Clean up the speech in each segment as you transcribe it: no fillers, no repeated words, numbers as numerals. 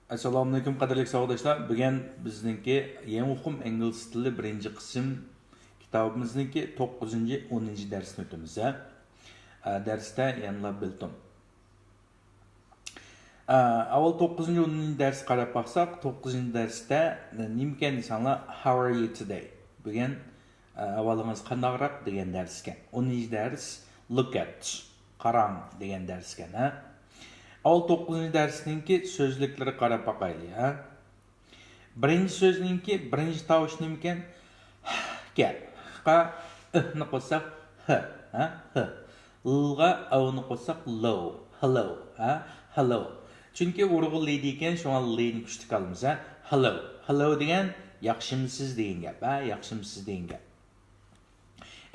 Assalomu alaykum qadrli savodashlar. Bugun bizningki yeni o'qim İngliztili birinchi qism kitobimizningki 9-10 darsni o'tamiz. Darsda yanılar bildim. Avval 9-10 dars qarab baqsaq, 9-darsda nimkan insanlar how are you today? Bugun avvalimiz qandaqroq degan dars ekan. 10-dars look at, qarang degan dars ekan. Avval 9 darsninki so'zliklari qarab baqaylik, ha. Birinchi so'zninki birinchi tovush nima ekan? Ga. Qa ni qo'shsak h, ha, h. Lga avni qo'shsak low, hello, ha, hello. Chunki urg'ulaydi ekan, shunga lni kuchli qolamiz, ha. Hello. Hello degan yaxshimisiz degan gap, ha, yaxshimisiz degan gap.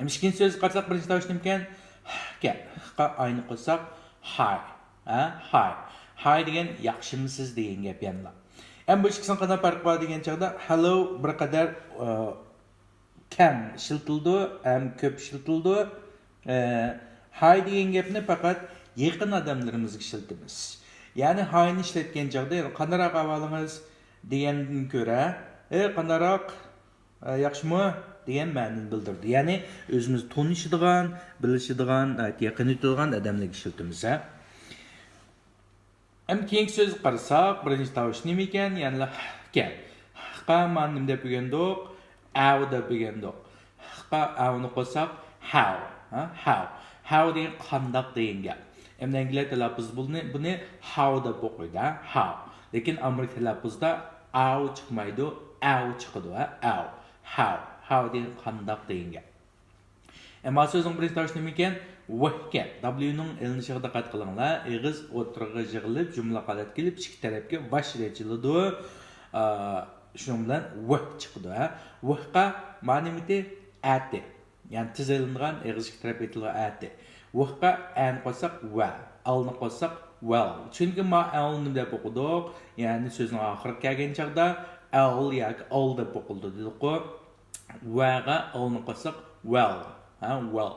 Ikkinchi so'z qarsak birinchi tovush nima ekan? Ga. Qa ayni qo'shsak hi. Hi. Hi degan yaxshimisiz degan gap yanla. Bu ikkisining qanday farqi bor degan chaqda hello bir qadar kam ishiltildi, ham ko'p ishiltildi. Hi degan gapni faqat yaqin odamlarimizga ishlatamiz. Ya'ni hi ni ishlatgan chaqda qandaroq ahvolingiz degandan ko'ra, qandaroq yaxshimi degan ma'noni bildirdi. Ya'ni o'zimiz tanishadigan, bilishadigan, yaqin o'tadigan odamlarga ishlatamiz. Keyingi so'z qarasak, birinchi tovush nima ekan? Ya'ni qa. Qa ma'nim deb bilgandik, av deb bilgandik. Qa avni qo'shsak how, how. How degan qandoq degan gap. Ingliz talaffuz buni how deb o'qiydi, how. Lekin amerik talaffuzda av chiqmaydi, av chiqadi, av. How degan qandoq degan gap. Ammo so'zning birinchi tovushi nima ekan? Wahkan. W'ning ilinishiga diqqat qilinglar. Eg'iz o'tirg'i yig'ilib, jumla qalat kelib, ikki tarafga bosh rechiladi. Shuning bilan wah chiqdi. Wahqa ma'nomiti ati. Ya'ni tizilingan eg'iz ikki taraf aytilgan ati. Wahqa an qo'shsak va, alni qo'shsak well. Chunki ma alni deb o'qidik, ya'ni so'zning oxiriga kelgan chaqda al yoki al deb o'qildi dedi-ku. Vaga alni qo'shsak well. Well.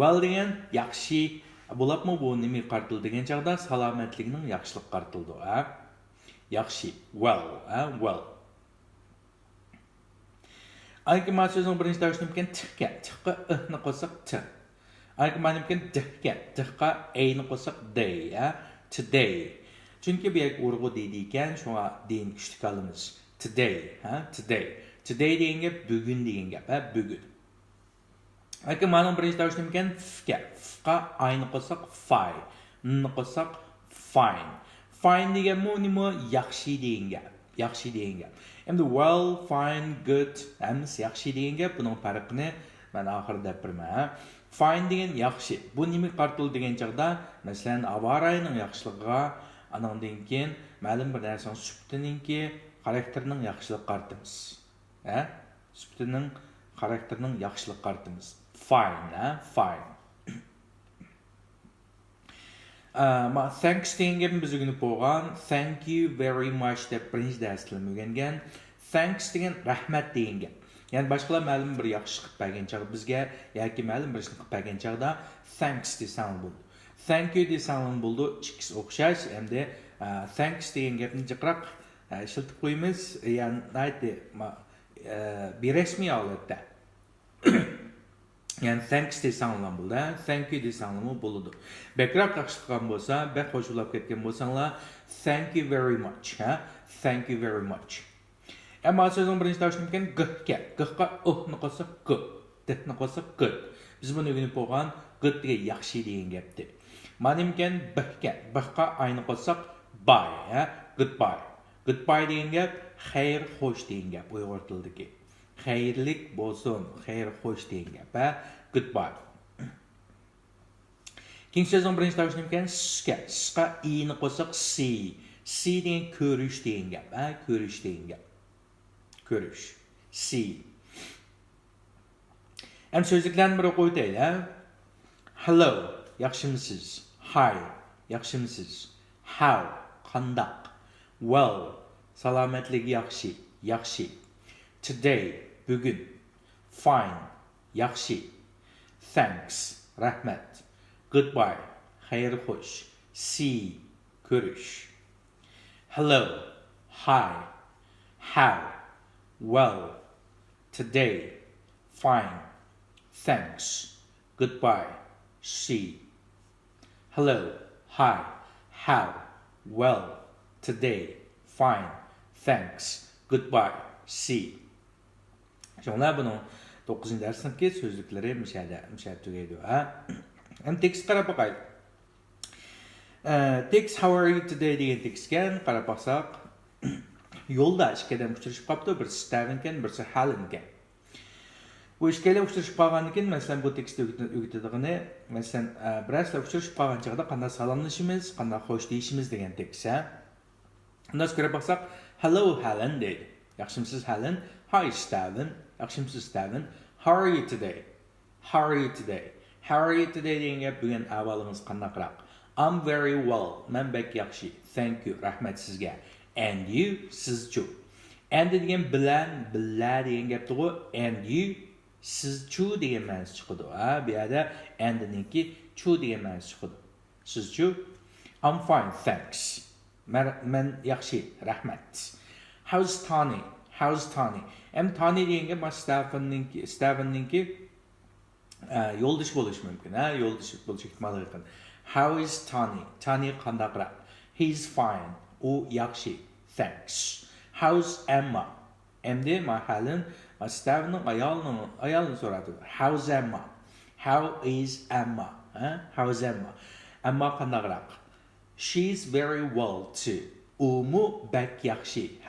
Well degan yaxshi bo'libmi bu nima qartildi degan chaqda salomatlikning yaxshilik qartildi, ha? Yaxshi. Well, well. Ayki ma so'zning birinchi tovushi nima ekan? Tiqqa. Tiqqa ni qo'shsak t. Ayki ma nima ekan? Tiqqa. Tiqqa ni qo'shsak day, ha? Today. Chunki bu yak urg'u deydi ekan, shunga deyin kuchli qolamiz. Today, ha? Today. Today degan gap bugun degan gap, ha? Bugun. Ayki ma'lum birinchi tovush nima ekan? Fga. Fqa ayni qo'shsak fine. Ni qo'shsak fine. Fine degan nima? Yaxshi degan gap. Yaxshi degan gap. Endi well, fine, good, hamsi yaxshi degan gap. Buning farqini men oxirida aytaman. Fine degan yaxshi. Bu nima qartildi degan chaqda, masalan, avarayning yaxshiligiga, anandan keyin ma'lum bir narsaning sifatininki, xarakterining yaxshilik qartimiz. Sifatining xarakterining yaxshilik qartimiz. Fine, fine. Thanks degan gapni biz o'rganib bo'lgan. Thank you very much deb birinchi darsda o'rgangan. Thanks degan rahmat degan gap. Ya'ni boshqalar ma'lum bir yaxshi qilib bergan chaqda bizga yoki ma'lum bir ishni qilib bergan chaqda thanks desang bo'ldi. Thank you desang bo'ldi. Ikkisi o'xshash. Endi thanks degan gapni jiqroq ishlatib qo'yamiz. Ya'ni aytdi birasmiy holatda. Yani thanks desanglar bo'ldi, thank you desanglar bo'ladi. Bekroq yaxshi qilgan bo'lsa, bek qo'shilib ketgan bo'lsanglar, thank you very much, ha? Thank you very much. Ammo so'zning birinchi tovushi nima ekan? G-ga. G-ga ni qo'shsak good, d-ni qo'shsak good. Biz buni o'rganib bo'lgan good degan yaxshi degan gapdi. Mana nima ekan? B-ga. B-ga ayni qo'shsak bye, ha? Goodbye. Goodbye degan gap xayr, xo'sh degan gap Uyg'ur tilidagi. Xayrlik bo'lsin, xayr xo'sh degan gap, ha? Goodbye. Keyingi so'zning birinchi tovushi nima ekan? S'ga. S'ga i'ni qo'shsak see. See degan ko'rish degan gap, ha? Ko'rish degan gap. Ko'rish. See. Ham so'zliklarni bir o'qib o'taylik, ha? Hello, yaxshimisiz? Hi, yaxshimisiz? How, qandaq? Well, salomatlik yaxshi, yaxshi. Today, bugun. Fine, yaxshi. Thanks, rahmat. Goodbye, xayr xo'sh. See, ko'rish. Hello, hi, how, well, today, fine, thanks, goodbye, see. Hello, hi, how, well, today, fine, thanks, goodbye, see. Şunlar bunun 9. ders sınıfki sözlükleri müşahede tügeydi. Hem tekst qarab bakayım. Text how are you today degan tekstken qarab baksak, yolda ikkidan uchrashib qapti, birisi Steven ekan, birisi Helen ekan. Bu ikkilar uchrashib qolgandan keyin, masalan, bu tekstni o'rgatadigan, masalan, biraslar uchrashib qolgan chaqda qanday salomlashimiz, qanday xo'sh deyishimiz degan tekst. Undan qarab baksak, hello Helen deydi. Yaxshimisiz Helen? Hi Steven. Yaxshimisiz Steven? How are you today? How are you today? How are you today degan gap bugun ahvolingiz qandaqroq? I'm very well. Men bek yaxshi. Thank you. Rahmat sizga. And you, sizchu. And degan bilan, billa degan gapdi ku. And you, sizchu degan ma'nosi chiqadi. Bu yerda andninki chu degan ma'nosi chiqadi. Sizchu. I'm fine, thanks. Men yaxshi. Rahmat. How's Tony? How's Tony? Tony degan gap Stevenninki yo'ldosh bo'lishi mumkin. Yo'ldosh bo'lishi ehtimoli yaqin. How is Tony? Tony qandaqroq? He's fine. U yaxshi. Thanks. How's Emma? Endi Helen Stevenning ayolini so'radi. How's Emma? How is Emma? How's Emma? Emma qandaqroq? She's very well too. Umu bek yaxshi.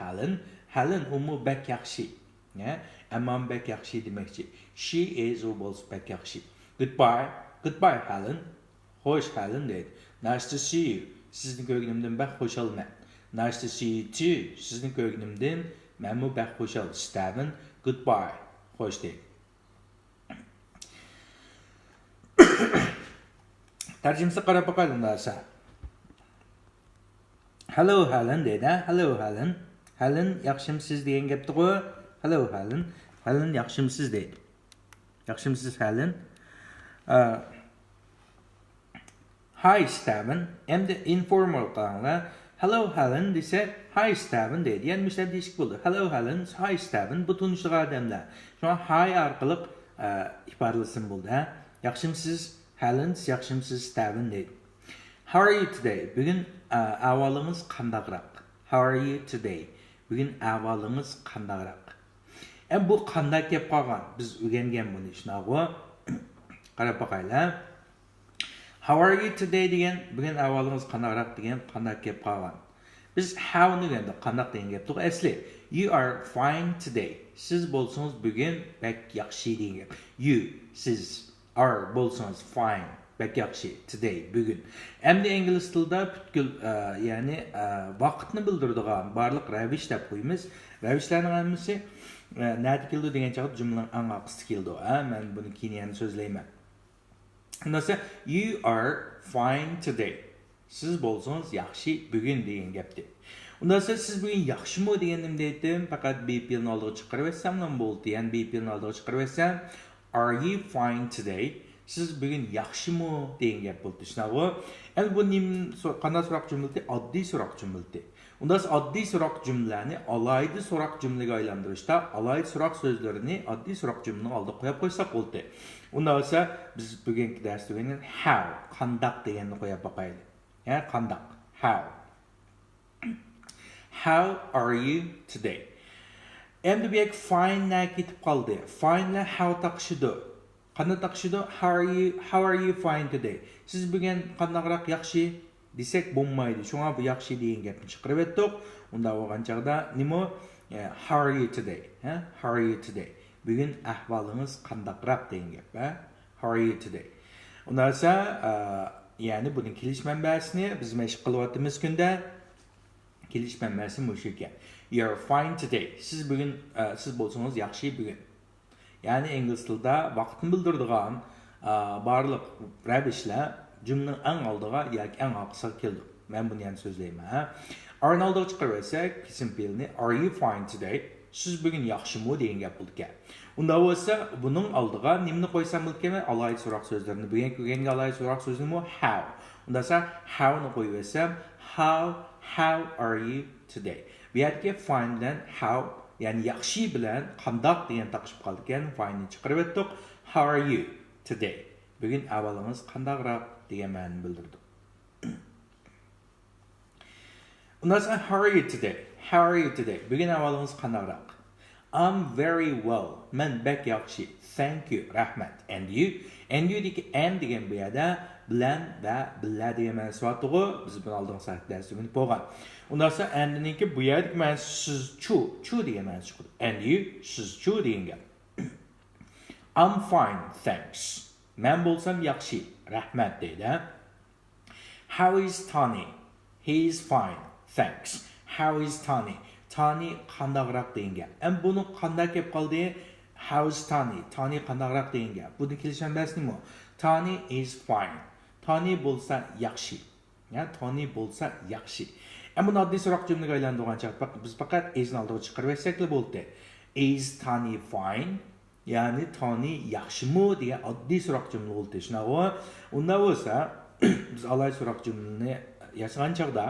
Helen umu bek yaxshi. Emma bek yaxshi demakchi. She is u bo'lsa bek yaxshi. Goodbye Helen. Hoş Helen deydi. Nice to see you. Sizni ko'rganimdan bak xo'shalman. Nice to see you too. Sizni ko'rganimdan menmu bak xo'shal. Steven, goodbye. Xo'sh deydi. Tarjimasi qarab bakalım derse. Hello Helen deydi. Hello Helen. Helen yaxshimisiz degan gapdi ku. Hello Helen. Helen yaxshimisiz deydi. Yaxshimisiz Helen. Hi Steven. Hem de informal qilinglar. Hello Helen dese hi Steven deydi. Yani mesela değişik bo'ldi. Hello Helen, hi Steven. Bu tanışlıq adamlar. Şuna hi arqali ifadalasin bo'ldi. Yaxshimisiz Helen, yaxshimisiz Steven deydi. How are you today? Bugün ahvoling'iz qandaqroq? How are you today? Bugün ahvoling'iz qandaqroq? Bu qanday kelib qolgan? Biz o'rgangan buni shunaqa. Qarab boqaylar. How are you today degan, bugün ahvoling'iz qandaqroq degan qanday kelib qolgan. Biz how ni degandik, qandaq degan gapdi. Asli you are fine today. Siz bo'lsangiz bugün bek yaxshi degan gap. You, siz are bo'lsangiz fine, bek yaxshi today, bugün. Endi ingliz tilida butkul, ya'ni vaqtni bildiradigan barliq ravish deb qo'yamiz. Ravishlarning hammasi nada keldi degan chaqda jumlaning eng oxirida keldi. Men buni keyin yana so'zlayman. Nasıl? You are fine today. Siz bo'lsangiz yaxshi bugun degan gapdi. Undan sonra siz bugün yaxshimi deganimda aytdim, faqat BP'ni oldiga chiqarib etsam ham bo'ldi. Ya'ni BP'ni oldiga chiqarib etsam, are you fine today? Siz bugün yaxshimi degan gap bo'ldi. Shunaqa. Endi bu qanday so'roq jumlasi? Oddiy so'roq jumlasi. Undan sonra oddiy so'roq jumlalarni alayda so'roq jumlaga aylantirishda alayda so'roq so'zlarini oddiy so'roq jumlaning oldiga qo'yib qo'ysak bo'ldi. Undan sonra biz bugungi darsda o'rgangan how, qandaq deganni qo'yib boqaylik. Qandaq, how. How are you today? Endi bu yak fine na ketib qoldi. Fine la how taqishidi. Qanday taqishidi? How are you fine today? Siz bugun qandaqroq yaxshi desek bo'lmaydi. Shunga bu yaxshi degan gapni chiqarib etdik. Unda bo'lgan chaqda nima? How are you today? How are you today? Bugün ahvolingiz qandaqroq degan gap. How are you today? Undan sonra yani bunun kelish manbasini biz mashq qilyapmiz kunda. Kelish manbasi mushu ekan. You are fine today. Siz bugün siz bo'lsangiz yaxshi bugün. Yani ingliz tilida vaqtni bildiradigan barliq ravishlar jumlaning eng oldiga yoki eng oxiriga keldi. Men buni yana so'zlayman. Are oldiga chiqarib olsak, simple'ni are you fine today? Siz bugün yaxshimi degan gap bo'ldi ekan. Unda bo'lsa, buning oldiga nimani qo'ysam bo'lgan? Alayda so'roq so'zlarini. Bugun ko'rganga alayda so'roq so'zni how. Unda esa how ni qo'yib olsam, how are you today? Bu yerga fine bilan how, ya'ni yaxshi bilan qandoq degan taqishib qoldi ekan. Fine'ni chiqarib o'tdik. How are you today? Bugun ahvolingiz qandoqroq degan ma'noni bildirdi. Undan so'ng how are you today? How are you today? Bugun ahvolingiz qandoqroq? I'm very well. Men bek yaxshi. Thank you. Rahmat. And you? And you degan bu yerda bilan va billa degan ma'nosi bor. Biz buni oldingi soatda darsimiz bo'lgan. Undan so'ng andniki bu yerda ma'nosi siz-chu degan ma'nosi chiqdi. And you siz-chu degan gap. I'm fine, thanks. Men bo'lsam yaxshi. Rahmat deydi. How is Tony? He is fine, thanks. How is Tony? Tony qandaqroq degan gap. Buni qanday kelib qoldi? How's Tony? Tony qandaqroq degan gap. Buni kelishmayapsiz nima? Tony is fine. Tony bo'lsa yaxshi. Ya, Tony bo'lsa yaxshi. Buni oddiy so'roq jumlaga aylantirgan chaqda biz faqat is ni oldiga chiqarib bersak bo'ldi. Is Tony fine? Ya'ni Tony yaxshimi degan oddiy so'roq jumla bo'ldi. Shunaqa. Unda bo'lsa biz alay so'roq jumlani yasagan chaqda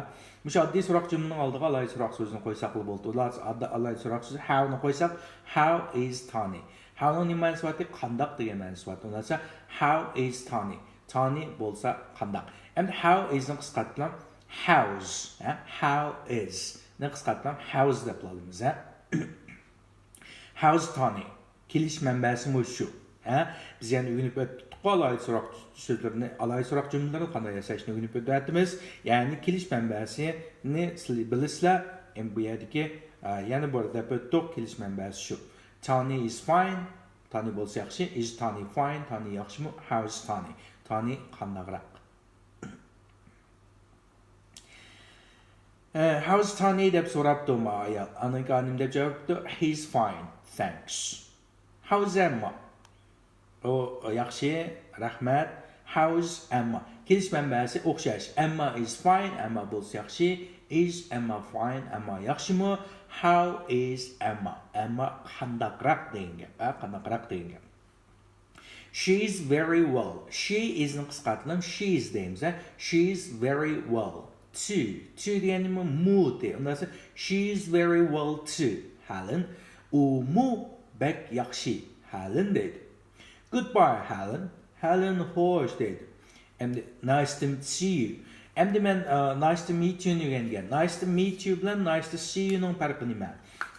o'sha oddiy so'roq jumlaning oldiga alay so'roq so'zini qo'ysak bo'ldi. Ular alay so'roq so'zi how ni qo'ysak, how is Tony? How ni ma'nosi bor, qandoq degan ma'nosi bor. Unda esa how is Tony? Tony bo'lsa qandoq. Endi how is ni qisqartirib how's, how is ni qisqartirib how's deb olamiz. How's Tony? Kelish manbasi shu. Biz yana o'rganib o'tdik alay so'roq so'zlarini, alay so'roq jumlalarni qanday yasashni o'rganib o'tamiz. Ya'ni kelish manbasini sizlar bilasizlar. Bu yerdagi yana bir deb o'tdik, kelish manbasi shu. Tony is fine. Tony bo'lsa yaxshi. Is Tony fine? Tony yaxshimi? How is Tony? Tony qandaqroq? How's Tony deb so'rabdi ayol. Aniqanim deb javobdi. He's fine, thanks. How's Emma? O yaxshi, rahmat. How's Emma? Kelish manbasi o'xshash. Emma is fine, Emma bo'lsa yaxshi. Is Emma fine? Emma yaxshimi? How is Emma? Emma qandaqroq degan gap. Qandaqroq degan gap. She is very well. She is ni qisqartirib she is deymiz. She is very well. To deganimi mu de. Undan so'ng she is very well too. Helen, u mu bek yaxshi. Helen deydi. Goodbye Helen. Helen xo'sh deydi. Endi nice to see you. Endi men nice to meet you degan. Nice to meet you bilan nice to see you ning farqi nima?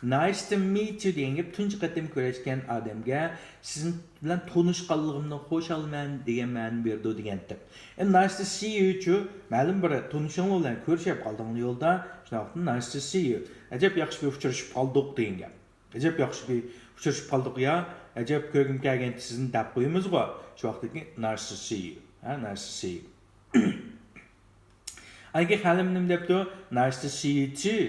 Nice to meet you degan gap tunji qatim ko'rishgan odamga sizin bilan tanishganligimni xo'shalman degan ma'no berdi degandek. Endi nice to see you chu ma'lum bir tanishing bilan ko'rishib qoldingiz yo'lda, shunaqadan nice to see you. Ajab yaxshi bir uchrashib qoldik degan gap. Ajab yaxshi bir uchrashib qoldik ya. Ajab ko'rgim kelgan sizni deb qo'yamiz-ku. Shu vaqtdagi nice to see you. Nice to see you. Agar halim nim debdi, nice to see you too.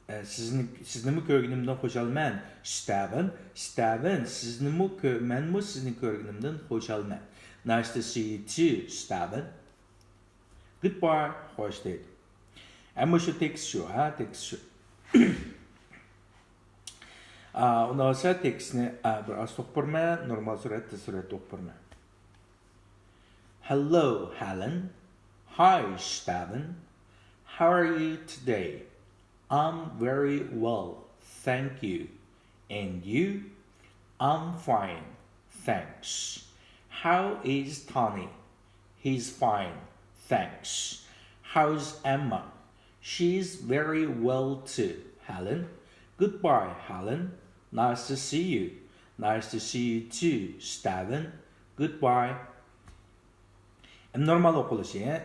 Sizni ko'rganimdan xushalman. Steven, menmi sizni ko'rganimdan xushalman. Nice to see you too, Steven. Goodbye, xo'sh deydi. Ammo shu tekst shu, tekst shu. Undan so'ng tekstni bir oz o'qirman, normal suratda o'qirman. Hello, Helen. Hi, Steven. How are you today? I'm very well, thank you. And you? I'm fine, thanks. How is Tony? He's fine, thanks. How's Emma? She's very well too, Helen. Goodbye, Helen. Nice to see you. Nice to see you too, Steven. Goodbye. Normal o'qilishi.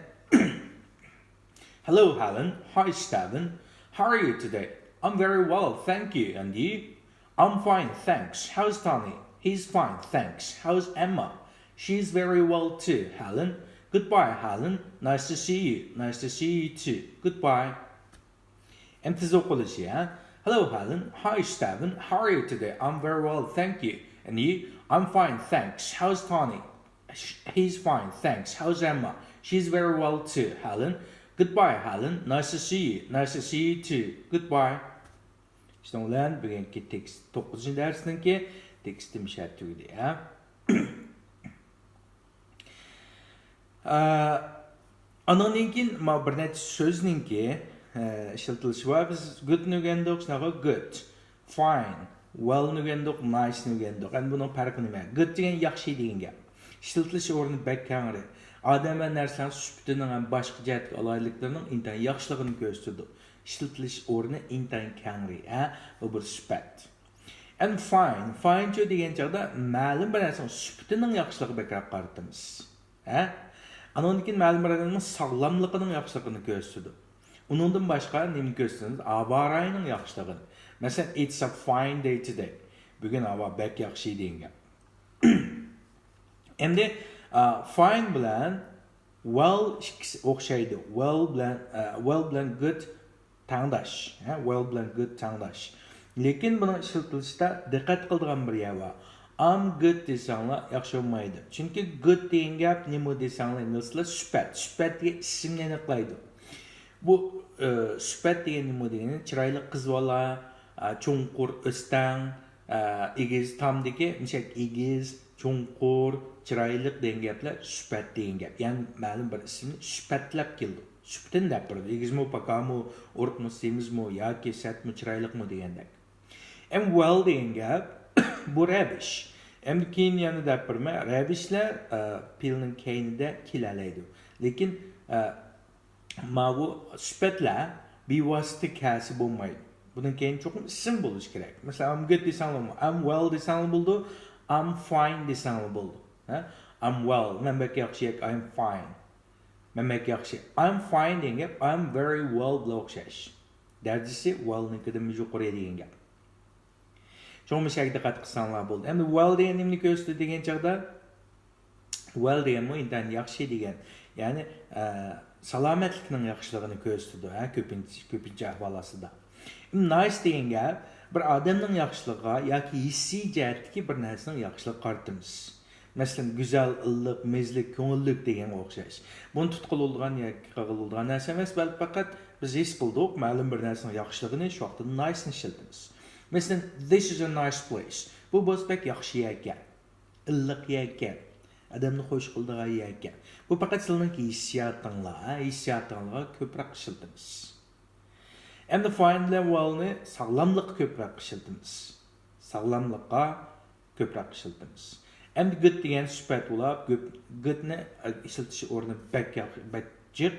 Hello, Helen. Hi, Steven. How are you today? I'm very well, thank you. And you? I'm fine, thanks. How's Tony? He's fine, thanks. How's Emma? She's very well too, Helen. Goodbye, Helen. Nice to see you. Nice to see you too. Goodbye. Hello, Helen. Hi, Steven. How are you today? I'm very well, thank you. And you? I'm fine, thanks. How's Tony? He's fine, thanks. How's Emma? She's very well too, Helen. Goodbye, Helen. Nice to see you. Nice to see you too. Goodbye. Shundan bilan bugungi tekst 9-darsniki tekstim shat tugdi. Andan keyin bir necha so'zningki işiltilishi var. Biz good'ni o'rgandik, shunaqa good, fine, well'ni o'rgandik, nice'ni o'rgandik. Endi buning farqi nima? Good degan yaxshi degan gap. İşiltilishi o'rni bak kengri. Odam va narsalar sifatining ham boshqa jihatga alayliklarining intayin yaxshiligini ko'rsatadi. İşiltilish o'rni intayin kengri, bu bir sifat. And fine degan chog'da ma'lum bir narsaning sifatining yaxshiligi bekor qaratamiz. Andan keyin ma'lum bir narsaning sog'lomligining yaxshiligini ko'rsatadi. Uningdan boshqa nima ko'rsatamiz? Havo yaxshiligini. Masalan, it's a fine day today. Bugun havo bek yaxshi degan gap. Endi fine bilan well o'xshaydi. Well bilan good tangdash. Well bilan good tangdash. Lekin buni ishlatilishda diqqat qiladigan bir yer bor. I'm good desanglar yaxshi bo'lmaydi. Chunki good degan gap nima desanglar, inglizlar sifat. Sifat degan ismni aniqlaydi. Bu sifat degan nima degani? Chiroyli qiz bola, cho'nqur o'stan, egiz tomdagi, nishak egiz, cho'nqur, chiroyli degan gaplar sifat degan gap. Ya'ni ma'lum bir ismni sifatlab keldi. Sifatini gapirdi. Egizmi, pakami, urqmi, semizmi, yoki satmi, chiroyliqmi degandek. And well degan gap bu rubbish. Endi keyin yana gapirma, rubbishlar fe'lning keyinida kelalaydi. Lekin mana bu sifatlar bevosita kasi bo'lmaydi. Bundan keyin cho'qim ism bo'lishi kerak. Masalan, I'm good desanglar, I'm well desanglar bo'ldi, I'm fine desanglar bo'ldi. I'm well, men bek yaxshi, I'm fine. Men bek yaxshi. I'm fine degan gap, I'm very well bilan o'xshash. Darajasi well-nikidan yuqori degan gap. Cho'ng mishakda diqqat qilsanglar bo'ldi. Endi well degan nimani ko'rsatdi degan chog'da well degan mu intan yaxshi degan. Ya'ni salomatlikning yaxshiligini ko'rsatdi, ko'pincha ahvolasida. Nice degan gap bir odamning yaxshiligiga yoki hissiy jihatdagi bir narsaning yaxshiligiga qaratamiz. Masalan, go'zal, illiq, mezlik, ko'ngillik degan o'xshash. Buni tutqilolgan yoki qag'ilolgan narsa emas, balki faqat biz his qildik, ma'lum bir narsaning yaxshiligini shu vaqtda nice ni ishlatamiz. Masalan, this is a nice place. Bu bo'zbek yaxshi ekan. Illiq ekan. Adamni xush qildigan ekan. Bu faqat sizning hissiyotinglarga ko'proq ishlatamiz. Endi fine bilan well-ni sog'lomlikqa ko'proq ishlatamiz. Sog'lomlikqa ko'proq ishlatamiz. Endi good degan sifat bo'lib, goodni ishlatish o'rni bakjiq.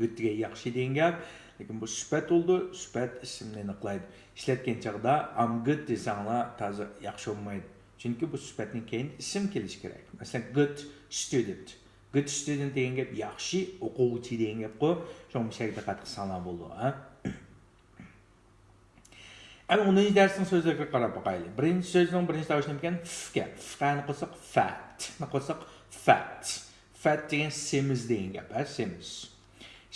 Good degan yaxshi degan gap. Lekin bu sifat bo'ldi, sifat ismni aniqlaydi. İşletken çağda I'm good desanglar toza yaxshi bo'lmaydi. Chunki bu sifatning keyin ism kelishi kerak. Masalan, good student. Good student degan gap yaxshi o'quvchi degan gap-ku. Shunga shakilda diqqat qilsanglar bo'ldi, Ana 10-chi darsning so'zlariga qarab boqaylik. Birinchi so'zning birinchi tovushini ekan fga. Fqani qo'saq fat. Ni qo'saq fat. Fat degan semiz degan gap, semiz.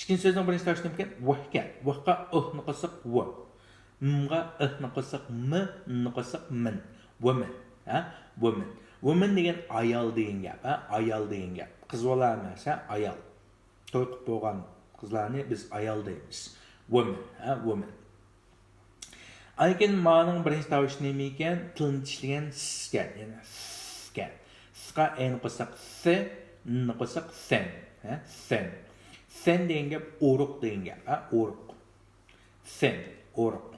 İkinci so'zning birinchi tovushini ekan wahga. Wahga ni qo'saq wa. M'ga ni qo'saq m, ni qo'saq min. Woman, woman. Woman degan ayol degan gap, ayol degan gap. Qiz bola emas, ayol. To'y qilib bo'lgan qizlarni biz ayol deymiz. Woman, woman. Lekin ma'noning birinchi tovushi nima ekan? Tilni tishlagan sga, ya'ni fga. Fga ni qo'saq f, ni qo'saq sen, sen. Sen degan gap o'ruq degan gap, o'ruq. Sen, o'ruq.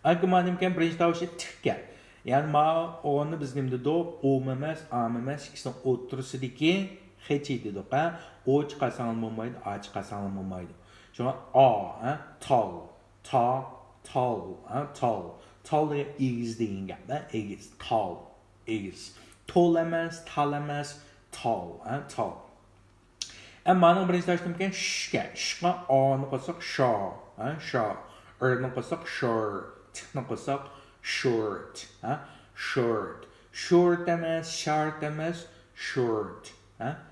Lekin ma'noning birinchi tovushi tikka. Yani onu biz nimde do olmamaz, amamaz, ikisinin otursidiki heçi dedik, O çıkarsan olmaydı, A çıkarsan olmaydı. Çünkü tall, tall, tall diye egiz deyin gap, egiz, tall, egiz. Tall emez, tall. Ama bana birinci taşıdım şka, A'nı koysak şa, R'nı koysak shirt, T'nı koysak short, short demez, short demez, short,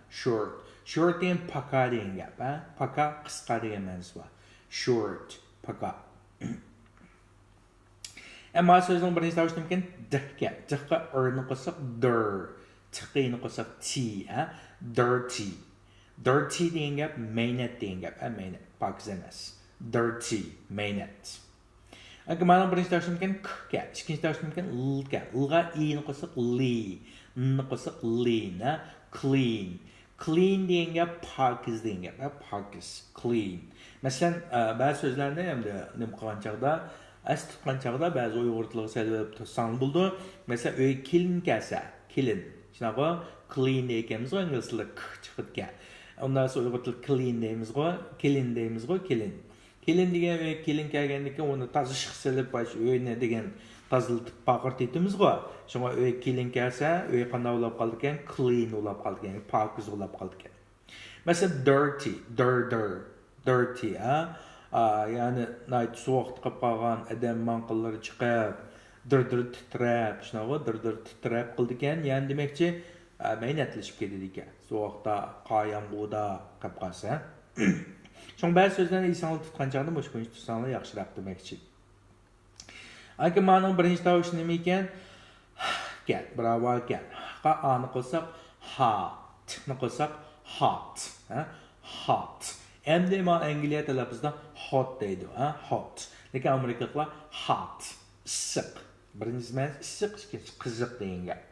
short. Short deyin paka deyin gap, Paka kıska diyemez var. Short, paka. Ama sözün birinci tavushdan keyin dihga, dihga R'ni qo'shsak dir, T'ni qo'shsak T, dirty. Dirty deyin gap, maynet deyin gap, maynet, pakiz emas. Dirty, maynet. Agar mana birinchi tovushdan keyin k, ikkinchi tovushdan keyin l, L'ga i'ni qo'shsak li, ni qo'shsak lean, clean. Clean degan gap pokiz degan gap. Pokiz, clean. Masalan, ba'zi so'zlarni hamda nima qilgan chaqda, as tutgan chaqda ba'zi uyg'ur tiliga salib tutsang bo'ldi. Masalan, uy kelin kelsa, kelin. Shunaqa clean deymiz, ingliz tilida chiqib ketgan. Ondan sonra uyg'ur tilida clean deymiz-ku, kelin deymiz-ku, kelin. Kelin degan uy kelin kelgandan keyin uni toza ishq silib, baş uyni degan tozaltib paqir deymiz-ku. Shunga uy kelin kelsa, uy qanday bo'lib qoldi ekan? Clean bo'lib qoldi ekan, pokiz bo'lib qoldi ekan. Masalan, dirty, dirty, ya'ni nayt sovuq qilib qolgan adam manqillari chiqib, dir titrab, shunaqa dir titrab qildi ekan. Ya'ni demakchi, maynatlashib ketadi ekan. Sovuqda, qayamg'uda qilib qolsa. Shunga ba'zi so'zlarni esanli tutgan chog'da mushkuncha tutsanglar yaxshiroq demakchi. Aka ma'noning birinchi tovushi nima ekan? Gap, bravo ekan. Ha ani qo'shsak hot, ni qo'shsak hot, hot. Endi men Angliya tilida hot deydi, hot. Lekin Amerikaliklar hot, issiq. Birinchisi men issiq, ikkinchisi qiziq degan gap.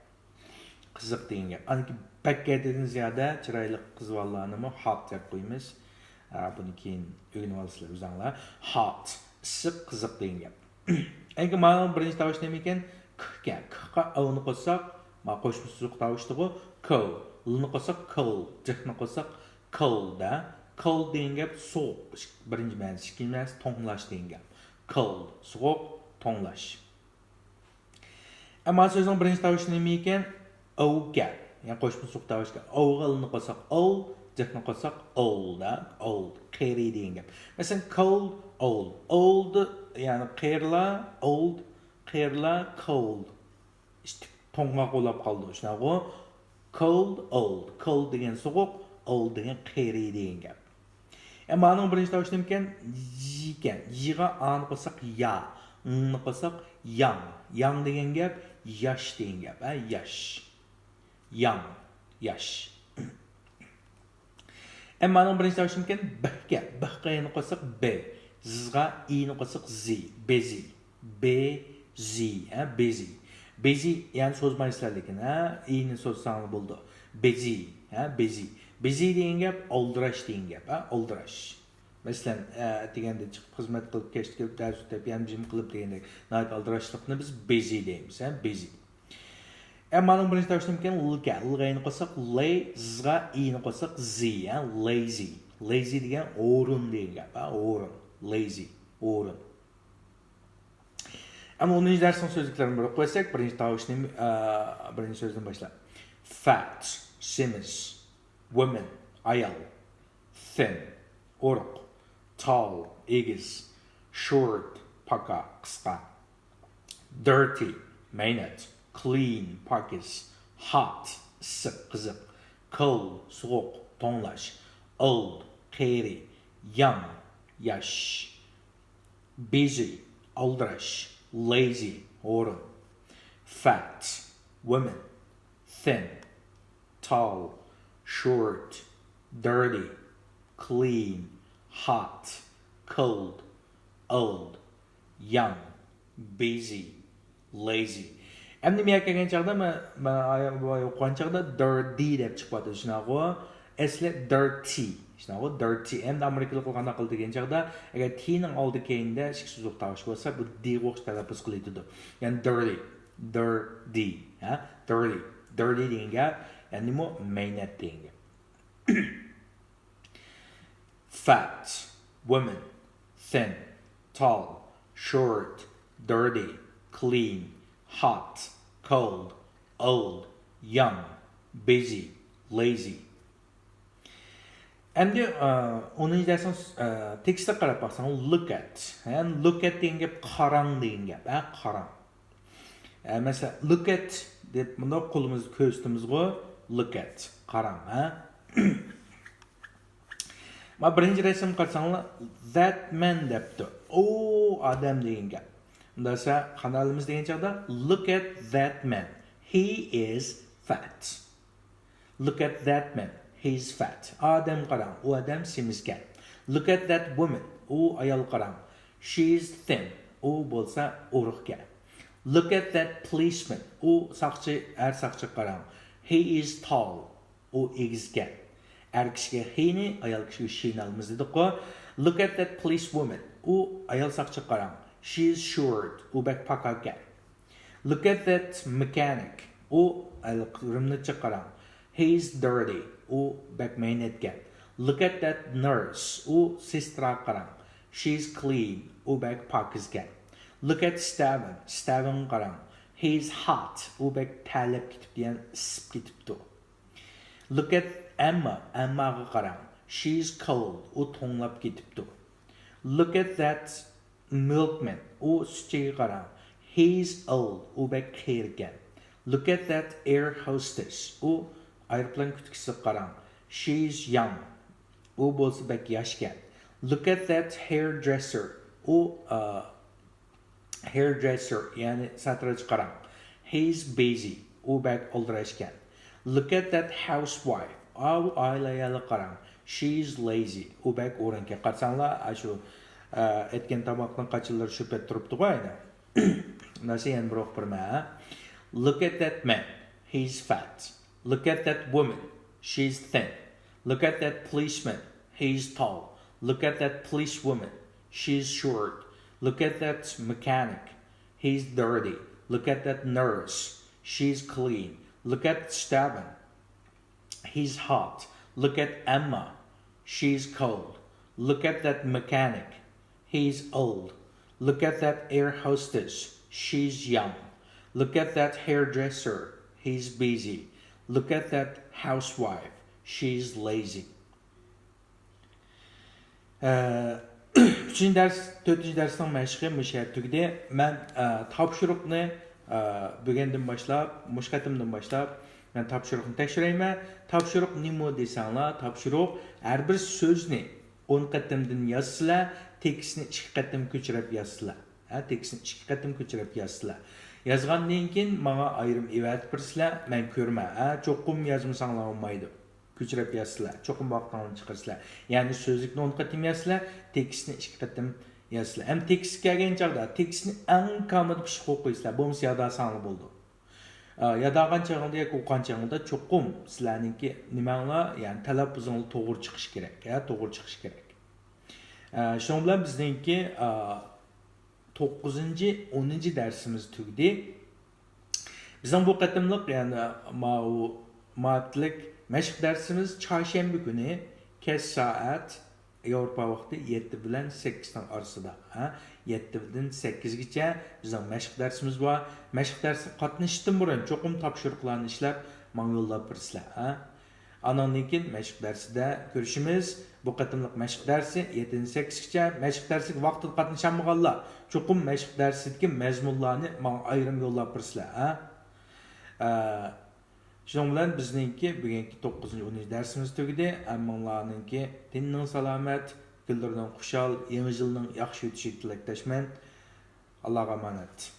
Qiziq degan gap. Anki pakketidan ziyoda chiroyli qizlarni hot deb qo'yamiz. Buni keyin o'rganib olasizlar o'zinglar. Hot, issiq, qiziq degan gap. Endi ma'no birinchi tovush nima ekan? K qa o'ni qo'shsak, ma qo'shimcha tovushdi-ku, cold. L'ni qo'shsak cold, jni qo'shsak cold-da. Cold degan gap sovuq. Birinchi ma'nosi, ikkinchi ma'nosi to'nglash degan gap. Cold, sovuq, to'nglash. Ammo so'zning birinchi tovushi nima ekan? O gap. Ya'ni qo'shimcha tovushga o'g'ilni qo'shsak old, jni qo'shsak old-da. Old, qeri degan gap. Masalan, cold, old. Old ya'ni qerla, old, qerla, cold. İşte to'ng'oq bo'lib qoldi. Shunaqa cold, old. Cold degan sovuq, old degan qeri degan gap. Ma'noning birinchi tovushi nima ekan? Yi ekan. Yiga ani qo'shsak ya, ni qo'shsak yang. Yang degan gap yosh degan gap, yosh. Yang, yosh. Ma'noning birinchi tovushi nima ekan? Bihga. Bihga ni qo'shsak b. Zga i'ni qo'shsak zi, busy. Busy, busy. Busy yani so'zmaysizlar lekin, i'ni so'zsanglar bo'ldi. Busy, busy. Busy degan gap oldirash degan gap, oldirash. Masalan, deganda chiqib xizmat qilib kechga kelib dars o'tab, yam-jim qilib degandek, nayt oldirashlikni biz busy deymiz, busy. Ma'noning birinchi tovushi nima ekan? Lga. Lga'ni qo'shsak lay, zga i'ni qo'shsak zi, lazy. Lazy degan o'rin degan gap, o'rin. Lazy, o'rin. Ama 10. dersin sözlüklerini bölüp koysak, birinci tavuşunu, birinci sözden başlar. Fat, semiz, women, ayal, thin, oruk, tall, egiz, short, paka, kıska, dirty, maynet, clean, pakiz, hot, ısık, kızık, cold, soğuk, tonlaş, old, qeri, young, yaş, busy, aldraş, lazy, o'rin, fat, women, thin, tall, short, dirty, clean, hot, cold, old, young, busy, lazy. Endi men kelgan chaqda men o'qigan chaqda dirty deb chiqyapti. Shunaqa asli dirty. Shunaqa dirty. Endi amerikalik qanday qildi degan chaqda agar t-ning oldi keyinda ishki so'zlik tovush bo'lsa, bu d o'qish talaffuz qilinadi. Ya'ni dirty, dirty, dirty, dirty degan gap, ya'ni bu maynat degan gap. Fat, women, thin, tall, short, dirty, clean, hot, cold, old, young, busy, lazy. Endi 10. dersin tekstga qarab baxsang, look at. Yani look at degan gap qarang degan gap, qarang. Mesela look at deb bunda qo'limizni ko'rsatamiz-ku, look at, qarang, Ma birinchi rasm qarasanglar, that man debdi. O odam degan gap. Undasa qanalimiz degan chaqda look at that man. He is fat. Look at that man. He is fat. Adam qarang. U odam semizgan. Look at that woman. U ayol qarang. She is thin. U bo'lsa o'riqgan. Look at that policeman. U saqchi, saqchi qarang. He is tall. U egizgan. Er kishiga heyni, ayol kishiga sheyni alamiz dedik ku. Look at that policewoman. U ayol saqchi qarang. She is short. U bak pakakan. Look at that mechanic. U ayol rimnichi qarang. He is dirty. U bak maynetgan. Look at that nurse. U sestra qarang. She is clean. U bak pakizgan. Look at Steven. Steven qarang. He is hot. U bak talab ketib degan isib ketibdi. Look at Emma. Emmaga qarang. She is cold. U tonglab ketibdi. Look at that milkman. U sütchiga qarang. He is old. U bak qiyirgan. Look at that air hostess. U aeroplan kutkisi qarang. She is young. U bo'lsa bak yoshgan. Look at that hairdresser. U hairdresser, yani satraj qarang. He is busy. U bak oldirashgan. Look at that housewife. U oilayali qarang. She is lazy. U bak o'ringa qarsanglar, shu etgan tomoqdan qachillar shupet turibdi qo'ydi. Nasi yana bir o'qirma. Look at that man. He's fat. Look at that woman. She's thin. Look at that policeman. He's tall. Look at that policewoman. She's short. Look at that mechanic. He's dirty. Look at that nurse. She's clean. Look at Steven. He's hot. Look at Emma. She's cold. Look at that mechanic. He's old. Look at that air hostess. She's young. Look at that hairdresser. He's busy. Look at that housewife. She's lazy. 3-cü dərs, 4-cü dərsdən məşqi müşahidədə mən tapşırıqni bugündən başlap, müşqətimdən başlap mən tapşırıqni təkşirəyəm. Tapşırıq nima desənglər, tapşırıq hər bir sözni 10 qətimdən yazsınlar, tekstini 2 qətim köçürüb yazsınlar. Tekstini 2 qətim köçürüb yazsınlar. Yazğandan keyin mənə ayrım evət birsizlər, mən görmə. Çoxum yazmasanlar olmaydı. Köçürüb yazsınlar, çoxum vaxtdan çıxırsınlar. Yəni sözlükni 10 qətim yazsınlar, tekstini 2 qətim yazsınlar. Həm tekst gələn çağda tekstini ən kamil pişik oxuysizlar. Bo'lmasa yadasanlar bo'ldi. Yadağan çağında yoki o'qigan chağında çoxum sizlarningki nimanglar, ya'ni talaffuzinglar to'g'ri chiqishi kerak, to'g'ri chiqishi kerak. Shuning bilan bizningki 9-10 dərsimiz tugdi. Bizning bu qatimliq, ya'ni ma'lumotlik məşq dərsimiz çarşamba günü kech soat Avropa vaxtı 7 bilan 8 arasında. 7-dən 8-gacha bizning məşq dərsimiz var. Məşq dərsi qatnashishdan burun çoxum tapşırıqlarni ishlab, mənə yollab birsizlar. Anandan keyin məşq dərsida görüşimiz. Bu qatimliq məşq dərsi 7-dən 8-gacha. Məşq dərsiga vaqtida qatnashanmaganlar çoxum məşq dərsidagi məzmunlarni mənə ayrım yollab birsizlar. Şunun bilan bizningki bugungi 9-10 dərsimiz tugadi. Hammalarningki dinning salomat, kunlarning xushal, yangi yilning yaxshi o'tishiga tilakdoshman. Allohga omonat.